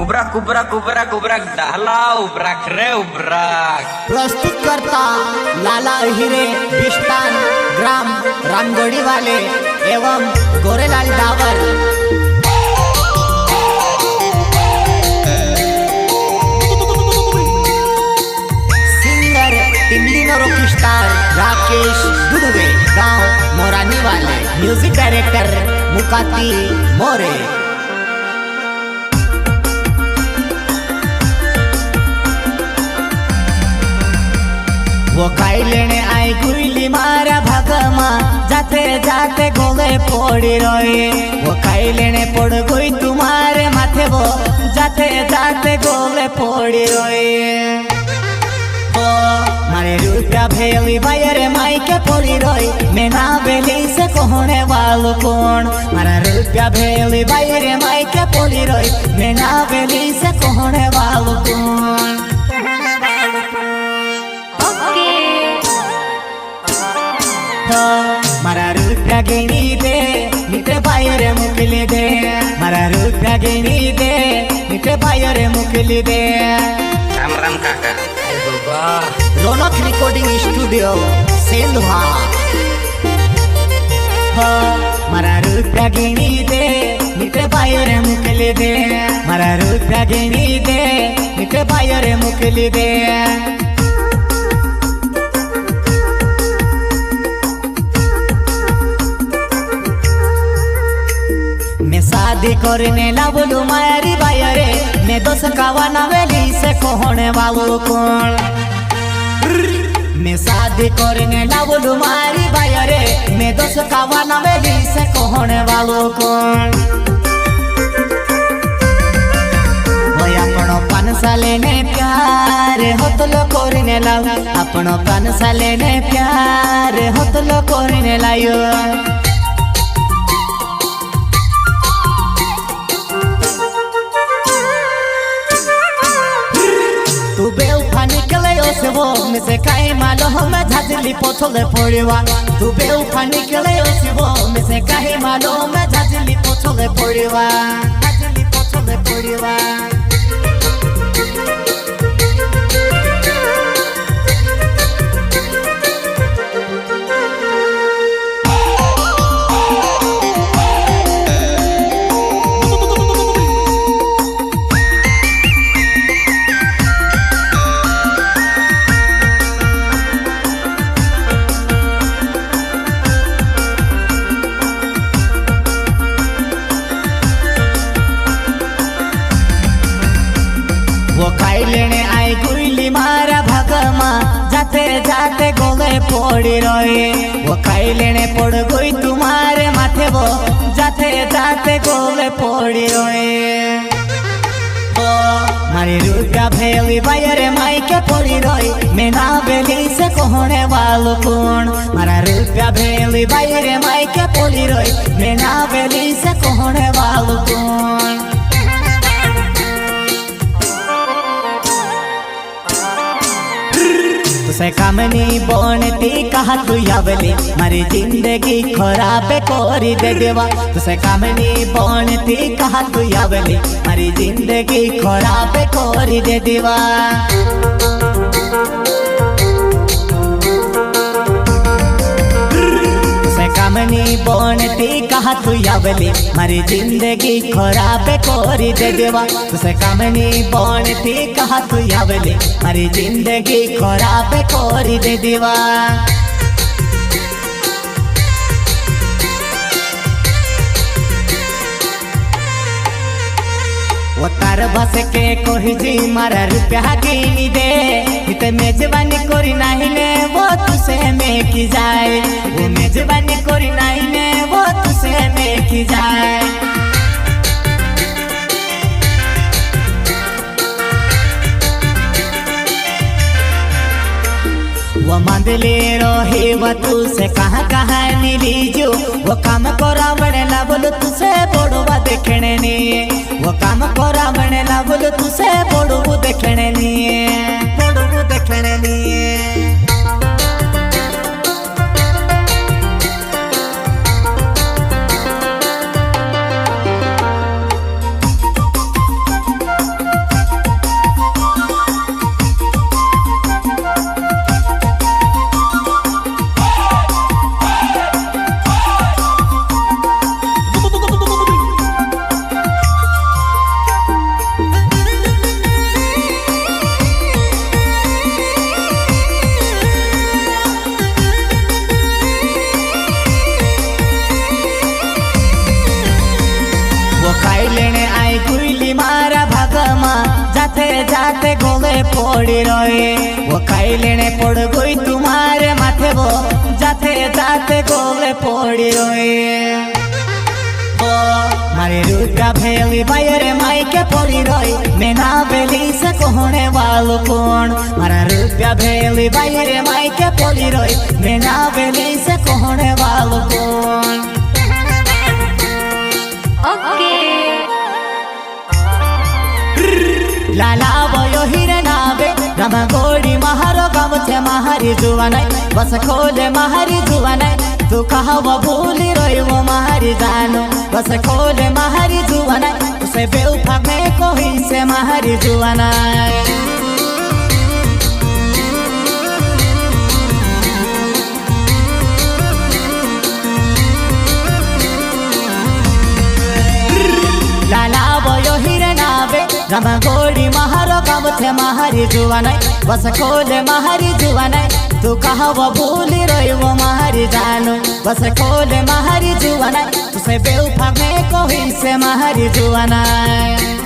उबराक उबराक उबराक उबराक डाला उबराक रे उबराक प्रस्तुत करता लाला हिरे बिस्तान ग्राम रामगढ़ी वाले एवं गोरेलाल डावर। सिंगर टिमलिनो रॉक स्टार राकेश दुधवे गांव मोरानी वाले। Music director Mukati More. वो खाई लेने आई गुइली मारा भागमा जाते जाते गोले पोड़ी रोए। वो खाई लेने पड़ गई तुम्हारे माथे वो जाते जाते गोले पोड़ी रोए। ओ मारे रुपया भेली बायरे माई के पोड़ी रोई। मैं ना बेली से कहने वालों कौन। मारा रुपया भेली बायरे माई के पोड़ी रोई। मैं ना बेली से कहने वालों कौन। मारा रुपया गिनी दे मिटे बायरे मुकली दे। मारा रुपया गिनी दे मिटे बायरे मुकली दे। राम राम काका बाबा रौनक रिकॉर्डिंग स्टूडियो सेंधवा। मारा रुपया गिनी दे मिटे बायरे मुकली दे। मारा रुपया गिनी दे मिटे बायरे मुकली दे। शादी करने लावलू मायारी बायरे मैं दोस कावाना वेली से कहने वालों कौन। मैं शादी करने लावलू मायारी बायरे मैं दोस कावाना वेली से कहने वालों कौन। भाई अपनो 5 साले ने प्यार होतलो करने लाओ। अपनो 5 साले ने प्यार होतलो करने लायो। तू बेउफा निकले से वो में से काई मालो हम झाजली पोछले पड़वा। तू बेउफा निकले से वो में से काई मालो में झाजली पोछले पड़वा। झाजली पोछले पड़वा। वो खाई लेने आई गुइली मारा भागमा जाते जाते गोले पोड़ी रोए। वो खाई लेने पड़ गई तुम्हारे माथे वो जाते जाते गोले पोड़ी रोए। ओ मारी रुपया भेली बायरे माई के पोड़ी रोई। मैं ना बेली से कहने वालों कौन। मारा रुपया भेली बायरे माई के पोड़ी रोई। मैं ना बेली से कहने वालों कौन। तुसे कामनी बनती कहा तू यावली मारी जिंदगी खराब कोरी दे देवा। तुसे कामनी बनती कहा तू यावली मारी जिंदगी खराब कोरी दे देवा। कामनी बनती कहा तू यावली मारी जिंदगी खराब कोरी दे देवा। तुसे कामनी बनती कहा तू यावली मारी जिंदगी खराब कोरी दे देवा। वो तार बस के कोही जी मारा रुपया गिनी दे। इते मेजबानी कोरी नहीं ने वो तुसे में की जाए। वो मेजबानी कोरी नहीं ने वो तुसे में की जाए। वो मंदले रहे वो तुसे कहाँ कहाँ नीलीजो। वो काम करा बड़े ला बोलो तुसे बड़वा देखने ने। वो काम करा बड़े ला बोलो तुसे बड़वा देखने ने। बड़वा देखने ने। जाते गोले पड़ी रहे वो खाई लेने पड़ गई तुम्हारे माथे वो जाते जाते गोले पड़ी रहे मारे रुका भेली बायरे मायके पड़ी रही मैं ना बेली से कहने वालों कौन मारा रुपया भेली बायरे मायके पड़ी रही मैं ना बेली से कहने वालों कौन लाला बयो हिरे नाबे रमा गोड़ी महारो गामुचे महारी जुआ नहीं बस खोले महारी जुआ नहीं तू कहावा भूली रही वो महारी जानो बस खोले महारी जुआ नहीं उसे बेवफा में कोई से महारी जुआ नहीं लाला बयो हिरे नाबे रमा गोड़ी महारो गामुचे महारी जुआ नहीं बस खोले महारी जुआ नहीं तू कहावा भूली रही वो महारी जानो बस खोले महारी जुआ नहीं उसे बेवफा में कोई से महारी जुआ नहीं